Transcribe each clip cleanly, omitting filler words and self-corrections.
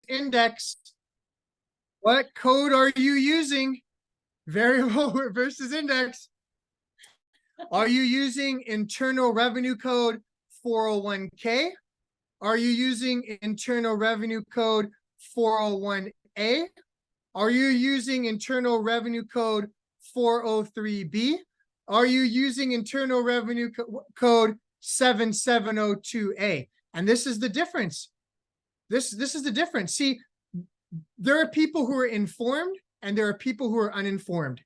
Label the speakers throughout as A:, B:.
A: index. What code are you using? Variable versus index. Are you using Internal Revenue Code 401k? Are you using Internal Revenue Code 401a? Are you using Internal Revenue Code 403b? Are you using Internal Revenue Code 7702a? And this is the difference. This is the difference. See, there are people who are informed and there are people who are uninformed.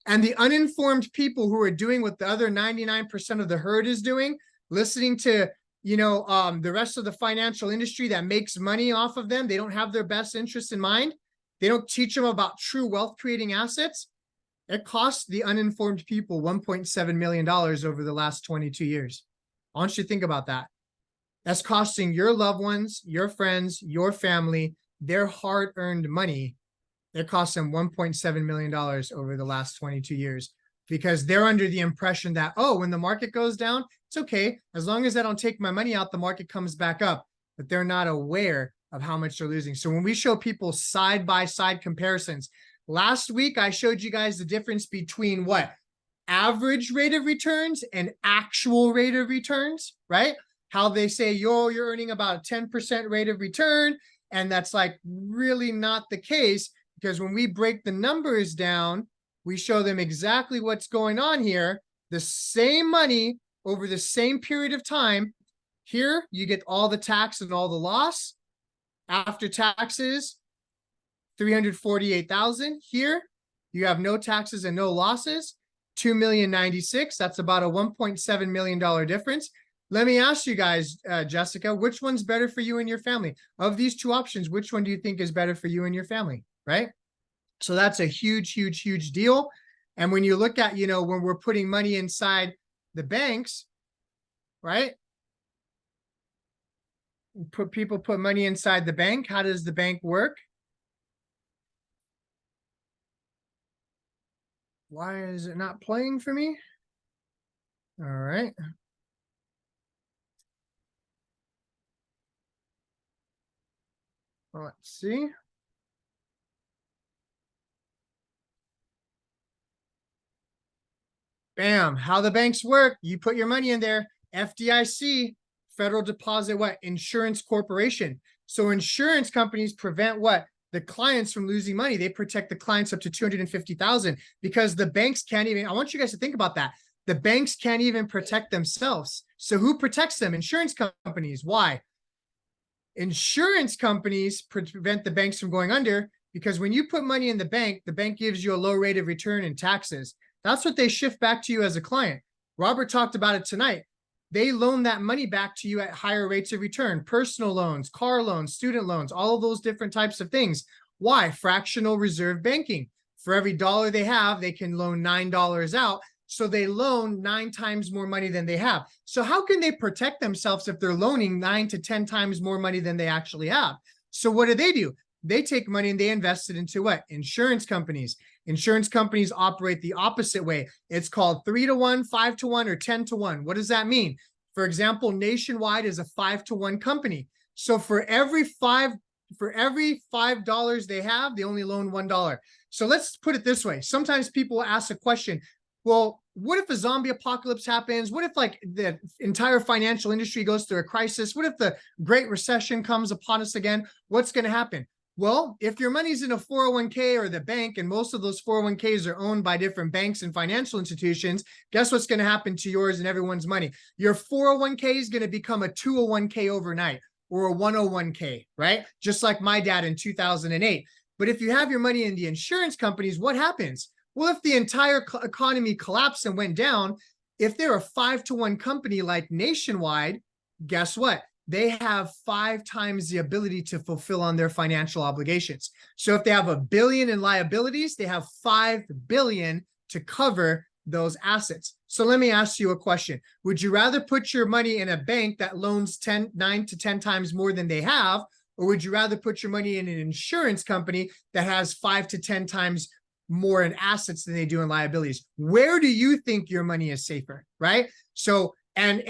A: And the uninformed people who are doing what the other 99% of the herd is doing, listening to, the rest of the financial industry that makes money off of them, they don't have their best interests in mind. They don't teach them about true wealth creating assets. It costs the uninformed people $1.7 million over the last 22 years. I want you to think about that. That's costing your loved ones, your friends, your family, their hard-earned money. It cost them $1.7 million over the last 22 years because they're under the impression that, oh, when the market goes down, it's okay. As long as I don't take my money out, the market comes back up. But they're not aware of how much they're losing. So when we show people side-by-side comparisons, last week I showed you guys the difference between what? Average rate of returns and actual rate of returns, right? How they say, yo, you're earning about a 10% rate of return. And that's like really not the case, because when we break the numbers down, we show them exactly what's going on here. The same money over the same period of time. Here, you get all the tax and all the loss. After taxes, $348,000. Here, you have no taxes and no losses. $2,096,000. That's about a $1.7 million difference. Let me ask you guys, Jessica, which one's better for you and your family? Of these two options, which one do you think is better for you and your family, right? So that's a huge, huge, huge deal. And when you look at, when we're putting money inside the banks, right? People put money inside the bank. How does the bank work? Why is it not playing for me? All right. Let's see. Bam. How the banks work. You put your money in there. FDIC, Federal Deposit, Insurance Corporation. So insurance companies prevent what? The clients from losing money. They protect the clients up to $250,000 because the banks can't even, I want you guys to think about that. The banks can't even protect themselves. So who protects them? Insurance companies. Why? Insurance companies prevent the banks from going under because when you put money in the bank gives you a low rate of return in taxes. That's what they shift back to you as a client. Robert talked about it tonight. They loan that money back to you at higher rates of return, personal loans, car loans, student loans, all of those different types of things. Why? Fractional reserve banking. For every dollar they have, they can loan $9 out. So they loan 9 times more money than they have. So how can they protect themselves if they're loaning 9 to 10 times more money than they actually have? So what do? They take money and they invest it into what? Insurance companies. Insurance companies operate the opposite way. It's called 3-to-1, 5-to-1, or 10-to-1. What does that mean? For example, Nationwide is a 5-to-1 company. So for every $5 they have, they only loan $1. So let's put it this way. Sometimes people ask a question, well, what if a zombie apocalypse happens? What if like the entire financial industry goes through a crisis? What if the Great Recession comes upon us again? What's going to happen? Well, if your money's in a 401k or the bank, and most of those 401ks are owned by different banks and financial institutions, guess what's going to happen to yours and everyone's money? Your 401k is going to become a 201k overnight or a 101k, right? Just like my dad in 2008. But if you have your money in the insurance companies, what happens? Well, if the entire economy collapsed and went down, if they're a 5-to-1 company like Nationwide, guess what? They have 5 times the ability to fulfill on their financial obligations. So if they have $1 billion in liabilities, they have $5 billion to cover those assets. So let me ask you a question. Would you rather put your money in a bank that loans 9 to 10 times more than they have, or would you rather put your money in an insurance company that has 5 to 10 times more in assets than they do in liabilities? Where do you think your money is safer, right? So, and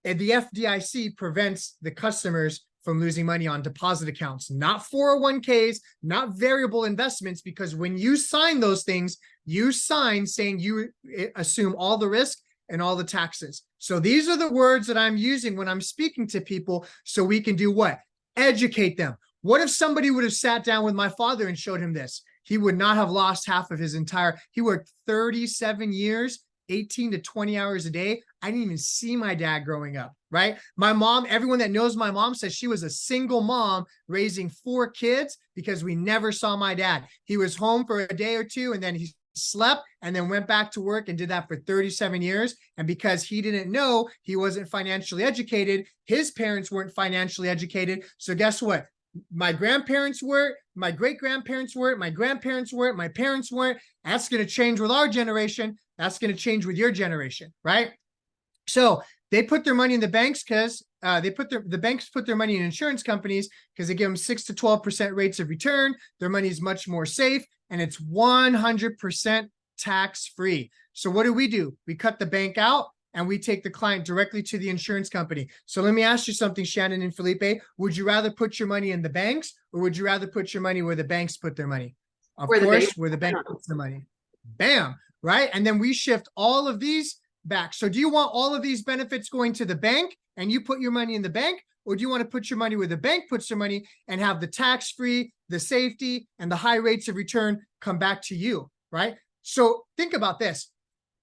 A: the FDIC prevents the customers from losing money on deposit accounts, not 401ks, not variable investments, because when you sign those things, you sign saying you assume all the risk and all the taxes. So these are the words that I'm using when I'm speaking to people, so we can do what? Educate them. What if somebody would have sat down with my father and showed him this? He would not have lost half of his entire, he worked 37 years, 18 to 20 hours a day. I didn't even see my dad growing up, right? My mom, everyone that knows my mom says she was a single mom raising 4 kids because we never saw my dad. He was home for a day or two and then he slept and then went back to work and did that for 37 years. And because he didn't know, he wasn't financially educated, his parents weren't financially educated. So guess what? My grandparents weren't, my great-grandparents weren't, my grandparents weren't, my parents weren't. That's going to change with our generation. That's going to change with your generation, right? So they put their money in the banks because the banks put their money in insurance companies because they give them 6 to 12% rates of return. Their money is much more safe and it's 100% tax-free. So what do? We cut the bank out and we take the client directly to the insurance company. So let me ask you something, Shannon and Felipe. Would you rather put your money in the banks or would you rather put your money where the banks put their money? Of course, where the bank puts their money. Bam, right? And then we shift all of these back. So do you want all of these benefits going to the bank and you put your money in the bank? Or do you want to put your money where the bank puts their money and have the tax-free, the safety, and the high rates of return come back to you, right? So think about this.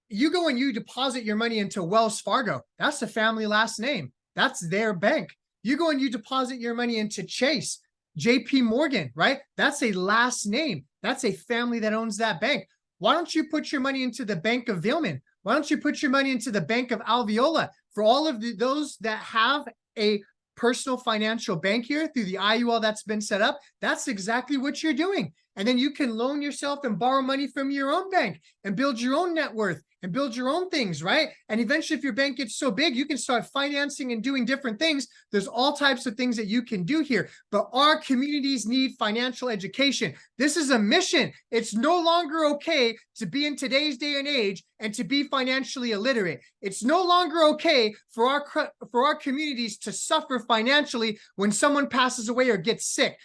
A: You go and you deposit your money into Wells Fargo. That's the family last name. That's their bank. You go and you deposit your money into Chase, JP Morgan, right? That's a last name. That's a family that owns that bank. Why don't you put your money into the Bank of Vilman? Why don't you put your money into the Bank of Alveola? For all of those that have a personal financial bank here through the IUL that's been set up, that's exactly what you're doing. And then you can loan yourself and borrow money from your own bank and build your own net worth and build your own things, right? And eventually, if your bank gets so big, you can start financing and doing different things. There's all types of things that you can do here, but our communities need financial education. This is a mission. It's no longer okay to be in today's day and age and to be financially illiterate. It's no longer okay for our communities to suffer financially when someone passes away or gets sick.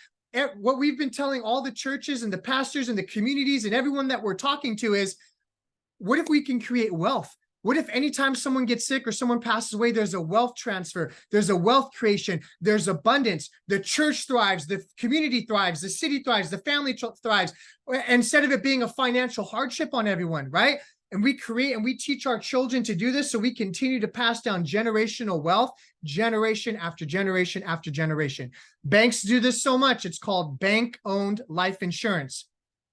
A: What we've been telling all the churches and the pastors and the communities and everyone that we're talking to is, what if we can create wealth? What if anytime someone gets sick or someone passes away, there's a wealth transfer, there's a wealth creation, there's abundance, the church thrives, the community thrives, the city thrives, the family thrives, instead of it being a financial hardship on everyone, right? And we create and we teach our children to do this so we continue to pass down generational wealth, generation after generation after generation. Banks do this so much. It's called bank-owned life insurance.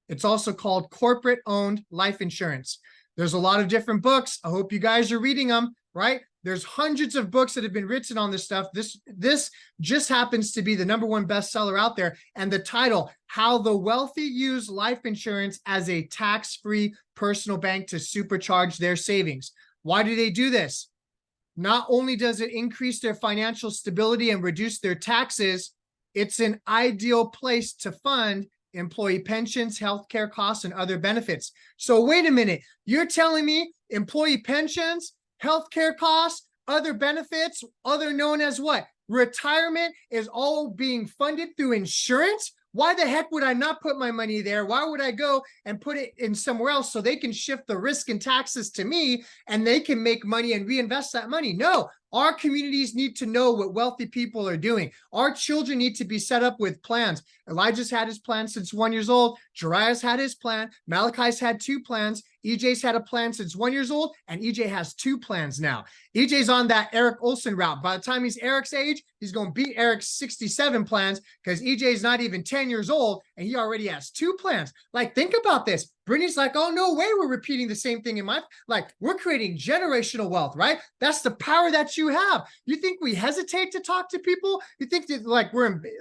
A: It's also called corporate-owned life insurance. There's a lot of different books. I hope you guys are reading them, right? There's hundreds of books that have been written on this stuff. This just happens to be the #1 bestseller out there. And the title, How the Wealthy Use Life Insurance as a Tax-Free Personal Bank to Supercharge Their Savings. Why do they do this? Not only does it increase their financial stability and reduce their taxes, it's an ideal place to fund employee pensions, healthcare costs, and other benefits. So wait a minute, you're telling me employee pensions, healthcare costs, other benefits, other known as what? Retirement is all being funded through insurance? Why the heck would I not put my money there? Why would I go and put it in somewhere else so they can shift the risk and taxes to me and they can make money and reinvest that money? No, our communities need to know what wealthy people are doing. Our children need to be set up with plans. Elijah's had his plan since 1 year old. Jariah's had his plan. Malachi's had 2 plans. EJ's had a plan since 1 year old, and EJ has 2 plans now. EJ's on that Eric Olson route. By the time he's Eric's age, he's going to beat Eric's 67 plans because EJ's not even 10 years old, and he already has 2 plans. Like, think about this. Brittany's like, oh, no way we're repeating the same thing in my, like, we're creating generational wealth, right? That's the power that you have. You think we hesitate to talk to people? You think that, like,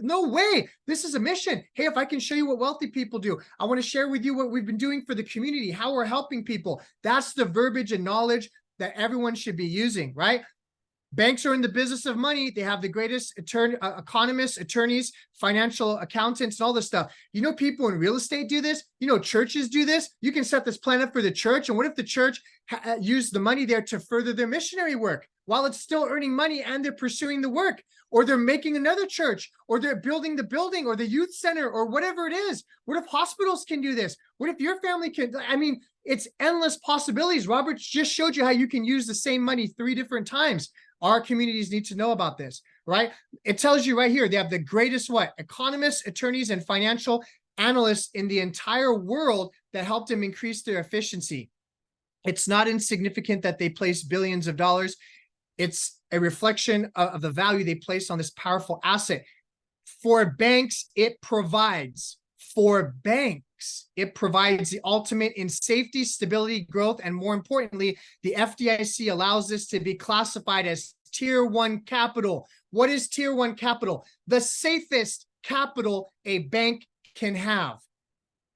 A: no way. This is a mission. Hey, if I can show you what wealthy people do, I want to share with you what we've been doing for the community, how we're helping people. That's the verbiage and knowledge that everyone should be using, right? Banks are in the business of money. They have the greatest economists, attorneys, financial accountants, and all this stuff. You know, people in real estate do this. You know, churches do this. You can set this plan up for the church. And what if the church used the money there to further their missionary work? while it's still earning money and they're pursuing the work, or they're making another church, or they're building the building or the youth center or whatever it is. What if hospitals can do this? What if your family can? I mean, it's endless possibilities. Robert just showed you how you can use the same money 3 different times. Our communities need to know about this, right? It tells you right here, they have the greatest what? Economists, attorneys, and financial analysts in the entire world that helped them increase their efficiency. It's not insignificant that they place billions of dollars. It's a reflection of the value they place on this powerful asset. For banks, it provides. For banks, it provides the ultimate in safety, stability, growth, and more importantly, the FDIC allows this to be classified as Tier 1 capital. What is Tier 1 capital? The safest capital a bank can have.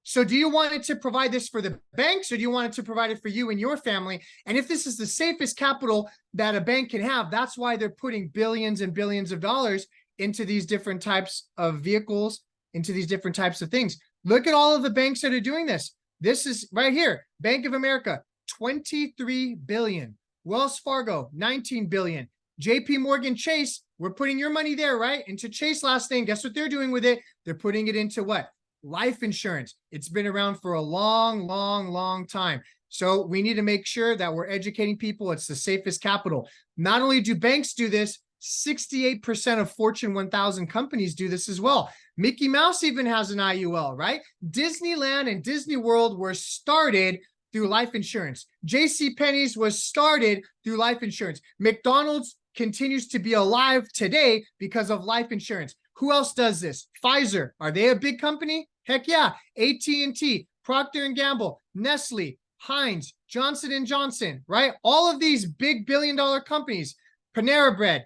A: So do you want it to provide this for the banks, or do you want it to provide it for you and your family? And if this is the safest capital that a bank can have, that's why they're putting billions and billions of dollars into these different types of vehicles, into these different types of things. Look at all of the banks that are doing this. This is right here. Bank of America, 23 billion. Wells Fargo, 19 billion. JP Morgan Chase, we're putting your money there, right? Into Chase last thing. Guess what they're doing with it? They're putting it into what? Life insurance. It's been around for a long, long, long time. So we need to make sure that we're educating people. It's the safest capital. Not only do banks do this, 68% of Fortune 1000 companies do this as well. Mickey Mouse even has an IUL, right? Disneyland and Disney World were started through life insurance. JCPenney's was started through life insurance. McDonald's continues to be alive today because of life insurance. Who else does this? Pfizer. Are they a big company? Heck yeah. AT&T, Procter & Gamble, Nestle, Heinz, Johnson & Johnson, right? All of these big billion-dollar companies. Panera Bread.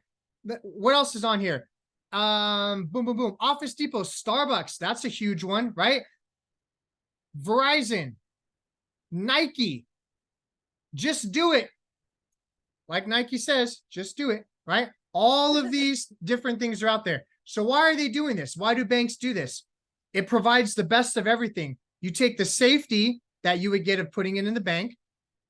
A: What else is on here? Boom, boom, boom. Office Depot, Starbucks. That's a huge one, right? Verizon, Nike. Just do it. Like Nike says, just do it, right? All of these different things are out there. So why are they doing this? Why do banks do this? It provides the best of everything. You take the safety that you would get of putting it in the bank.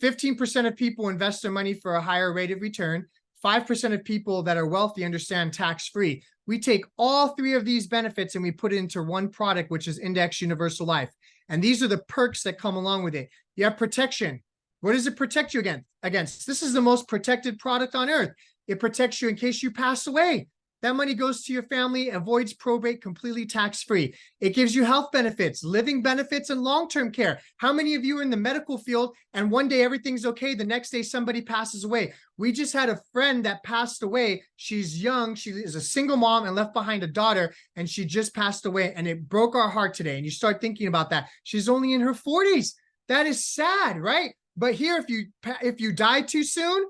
A: 15% of people invest their money for a higher rate of return. 5% of people that are wealthy understand tax-free. We take all 3 of these benefits and we put it into one product, which is Index Universal Life. And these are the perks that come along with it. You have protection. What does it protect you against? This is the most protected product on earth. It protects you in case you pass away. That money goes to your family, avoids probate, completely tax-free. It gives you health benefits, living benefits, and long-term care. How many of you are in the medical field and one day everything's okay, the next day somebody passes away? We just had a friend that passed away. She's young. She is a single mom and left behind a daughter, and she just passed away, and it broke our heart today. And you start thinking about that. She's only in her 40s. That is sad, right? But here, if you die too soon,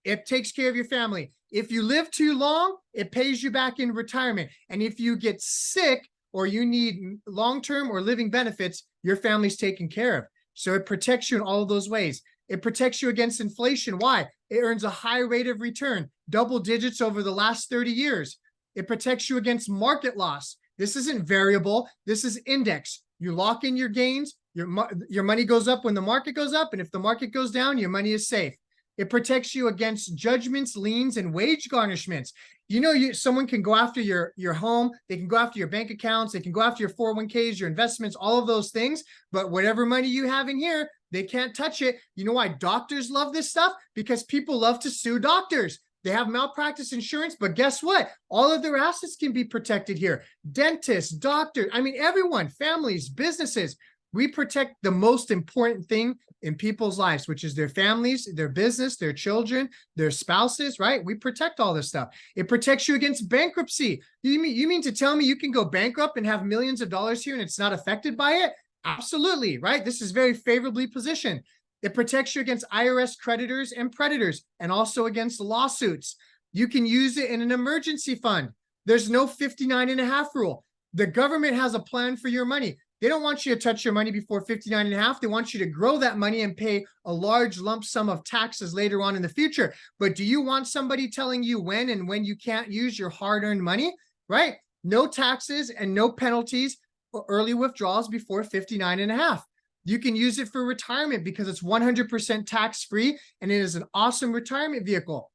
A: it takes care of your family. If you live too long, it pays you back in retirement. And if you get sick or you need long-term or living benefits, your family's taken care of. So it protects you in all of those ways. It protects you against inflation. Why? It earns a high rate of return, double digits over the last 30 years. It protects you against market loss. This isn't variable. This is index. You lock in your gains. Your money goes up when the market goes up. And if the market goes down, your money is safe. It protects you against judgments, liens, and wage garnishments. You know, someone can go after your home. They can go after your bank accounts. They can go after your 401ks, your investments, all of those things. But whatever money you have in here, they can't touch it. You know why doctors love this stuff? Because people love to sue doctors. They have malpractice insurance, but guess what? All of their assets can be protected here. Dentists, doctors, I mean, everyone, families, businesses. We protect the most important thing in people's lives, which is their families, their business, their children, their spouses, right? We protect all this stuff. It protects you against bankruptcy. You mean to tell me you can go bankrupt and have millions of dollars here and it's not affected by it? Absolutely, right? This is very favorably positioned. It protects you against IRS creditors and predators, and also against lawsuits. You can use it in an emergency fund. There's no 59.5 rule. The government has a plan for your money. They don't want you to touch your money before 59.5. They want you to grow that money and pay a large lump sum of taxes later on in the future. But do you want somebody telling you when and when you can't use your hard-earned money, right? No taxes and no penalties for early withdrawals before 59.5. You can use it for retirement because it's 100% tax-free and it is an awesome retirement vehicle.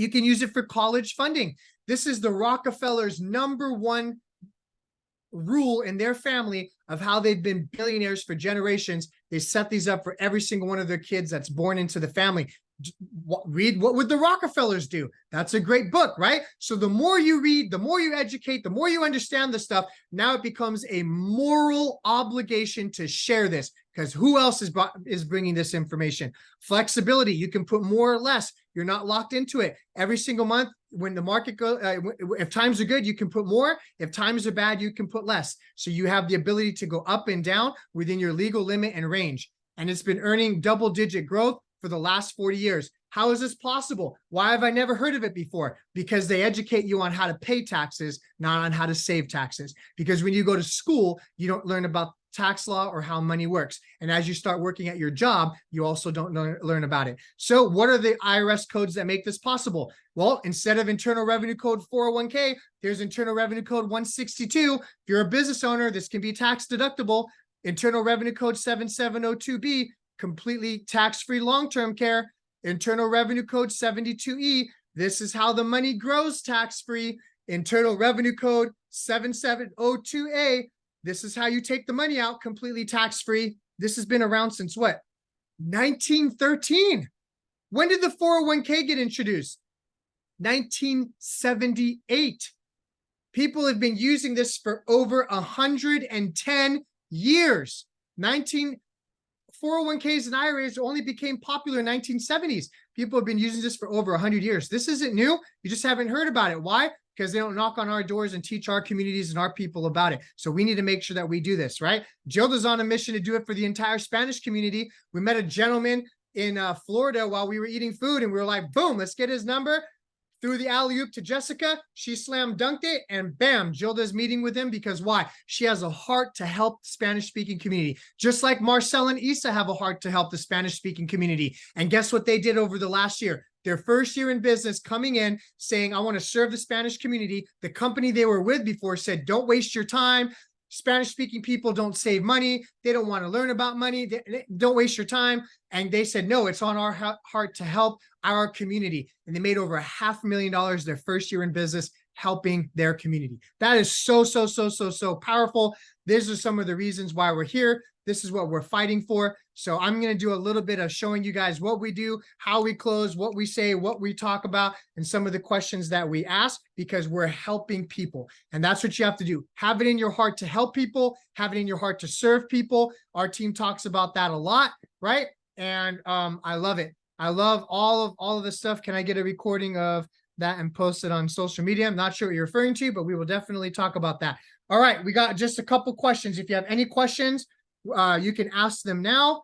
A: You can use it for college funding. This is the Rockefellers' #1 rule in their family of how they've been billionaires for generations. They set these up for every single one of their kids that's born into the family. Read What Would the Rockefellers Do? That's a great book, right? So the more you read, the more you educate, the more you understand the stuff. Now it becomes a moral obligation to share this, because who else is bringing this information? Flexibility. You can put more or less. You're not locked into it. Every single month, when the market goes, if times are good, you can put more. If times are bad, you can put less. So you have the ability to go up and down within your legal limit and range. And it's been earning double-digit growth for the last 40 years. How is this possible? Why have I never heard of it before? Because they educate you on how to pay taxes, not on how to save taxes. Because when you go to school, you don't learn about tax law or how money works. And as you start working at your job, you also don't learn about it. So what are the IRS codes that make this possible? Well, instead of Internal Revenue Code 401k, there's Internal Revenue Code 162. If you're a business owner, this can be tax deductible. Internal Revenue Code 7702B, completely tax-free long-term care. Internal Revenue Code 72E, this is how the money grows tax-free. Internal Revenue Code 7702A, this is how you take the money out completely tax-free. This has been around since what? 1913. When did the 401k get introduced? 1978. People have been using this for over 110 years. 401ks and IRAs only became popular in 1970s. People have been using this for over 100 years. This isn't new. You just haven't heard about it. Why? Because they don't knock on our doors and teach our communities and our people about it. So we need to make sure that we do this, right? Gilda's on a mission to do it for the entire Spanish community. We met a gentleman in Florida while we were eating food, and we were like, boom, let's get his number. Threw the alley-oop to Jessica. She slam dunked it, and bam, Gilda's meeting with him because why? She has a heart to help the Spanish-speaking community. Just like Marcel and Isa have a heart to help the Spanish-speaking community. And guess what they did over the last year? Their first year in business, coming in, saying, I want to serve the Spanish community. The company they were with before said, don't waste your time. Spanish-speaking people don't save money. They don't want to learn about money. Don't waste your time. And they said, no, it's on our heart to help our community. And they made over $500,000 their first year in business helping their community. That is so powerful. These are some of the reasons why we're here. This is what we're fighting for. So I'm going to do a little bit of showing you guys what we do, how we close, what we say, what we talk about, and some of the questions that we ask, because we're helping people. And that's what you have to do. Have it in your heart to help people, have it in your heart to serve people. Our team talks about that a lot, right? And I love it. I love all of this stuff. Can I get a recording of that and post it on social media? I'm not sure what you're referring to, but we will definitely talk about that. All right, we got just a couple questions. If you have any questions, you can ask them now.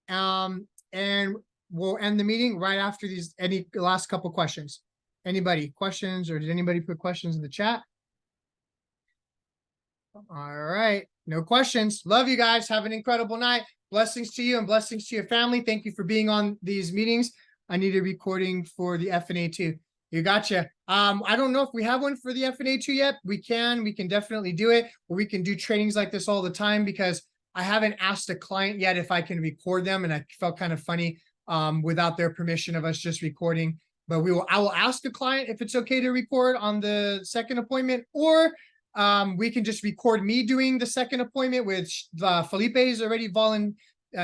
A: And we'll end the meeting right after these, any last couple questions. Anybody questions, or did anybody put questions in the chat? All right, no questions. Love you guys. Have an incredible night. Blessings to you and blessings to your family. Thank you for being on these meetings. I need a recording for the FNA2. You gotcha. I don't know if we have one for the FNA2 yet. We can definitely do it, or we can do trainings like this all the time, because I haven't asked a client yet if I can record them, and I felt kind of funny without their permission of us just recording. But I will ask a client if it's okay to record on the second appointment, or we can just record me doing the second appointment, which Felipe is already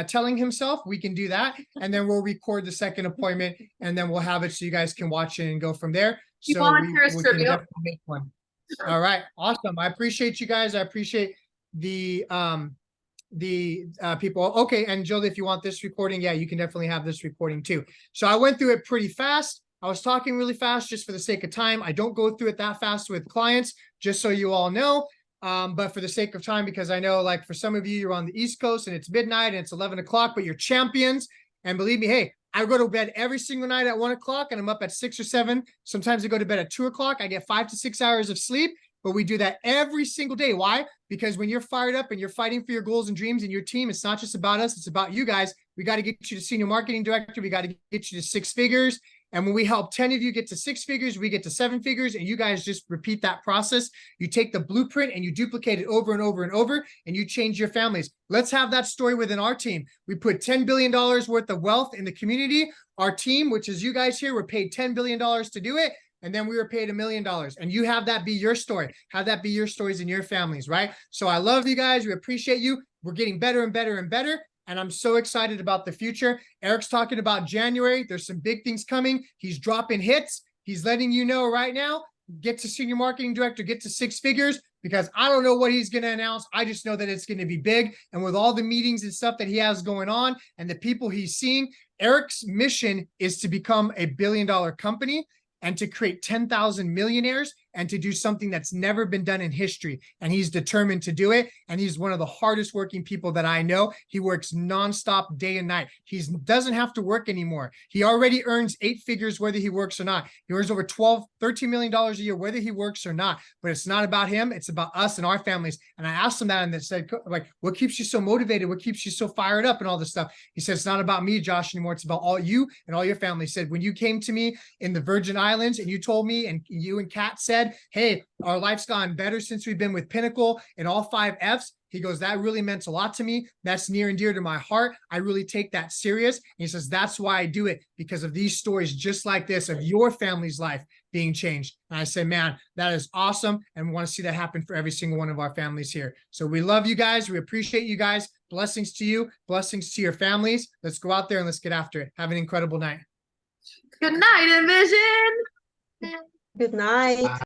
A: telling himself. We can do that, and then we'll record the second appointment, and then we'll have it so you guys can watch it and go from there.
B: You
A: so
B: volunteers
A: we
B: to
A: can definitely make one. All right, awesome. I appreciate you guys. I appreciate the people. Okay, and Jill, if you want this recording, yeah, you can definitely have this recording too. So I went through it pretty fast. I was talking really fast just for the sake of time. I don't go through it that fast with clients, just so you all know. But for the sake of time, because I know, like, for some of you, you're on the East Coast and it's midnight and it's 11 o'clock, but you're champions. And believe me, hey, I go to bed every single night at 1 o'clock, and I'm up at 6 or 7. Sometimes I go to bed at 2 o'clock. I get 5 to 6 hours of sleep, but we do that every single day. Why? Because when you're fired up and you're fighting for your goals and dreams and your team, it's not just about us, it's about you guys. We got to get you to senior marketing director. We got to get you to 6 figures. And when we help 10 of you get to 6 figures, we get to 7 figures, and you guys just repeat that process. You take the blueprint and you duplicate it over and over and over, and you change your families. Let's have that story within our team. We put $10 billion worth of wealth in the community. Our team, which is you guys here, were paid $10 billion to do it. And then we were paid $1 million. And you have that be your story. Have that be your stories in your families, right? So I love you guys. We appreciate you. We're getting better and better and better. And I'm so excited about the future. Eric's talking about January. There's some big things coming. He's dropping hits. He's letting you know right now, get to senior marketing director, get to 6 figures, because I don't know what he's going to announce. I just know that it's going to be big. And with all the meetings and stuff that he has going on and the people he's seeing, Eric's mission is to become a $1 billion company and to create 10,000 millionaires and to do something that's never been done in history. And he's determined to do it. And he's one of the hardest working people that I know. He works nonstop day and night. He doesn't have to work anymore. He already earns 8 figures, whether he works or not. He earns over $13 million a year, whether he works or not. But it's not about him. It's about us and our families. And I asked him that and they said, like, what keeps you so motivated? What keeps you so fired up and all this stuff? He said, it's not about me, Josh, anymore. It's about all you and all your family. He said, when you came to me in the Virgin Islands and you told me, and you and Kat said, hey, our life's gone better since we've been with Pinnacle and all 5 F's. He goes, that really meant a lot to me. That's near and dear to my heart. I really take that serious. And he says, that's why I do it, because of these stories just like this of your family's life being changed. And I say, man, that is awesome. And we want to see that happen for every single one of our families here. So we love you guys. We appreciate you guys. Blessings to you. Blessings to your families. Let's go out there and let's get after it. Have an incredible night.
B: Good night, Envision.
C: Good night.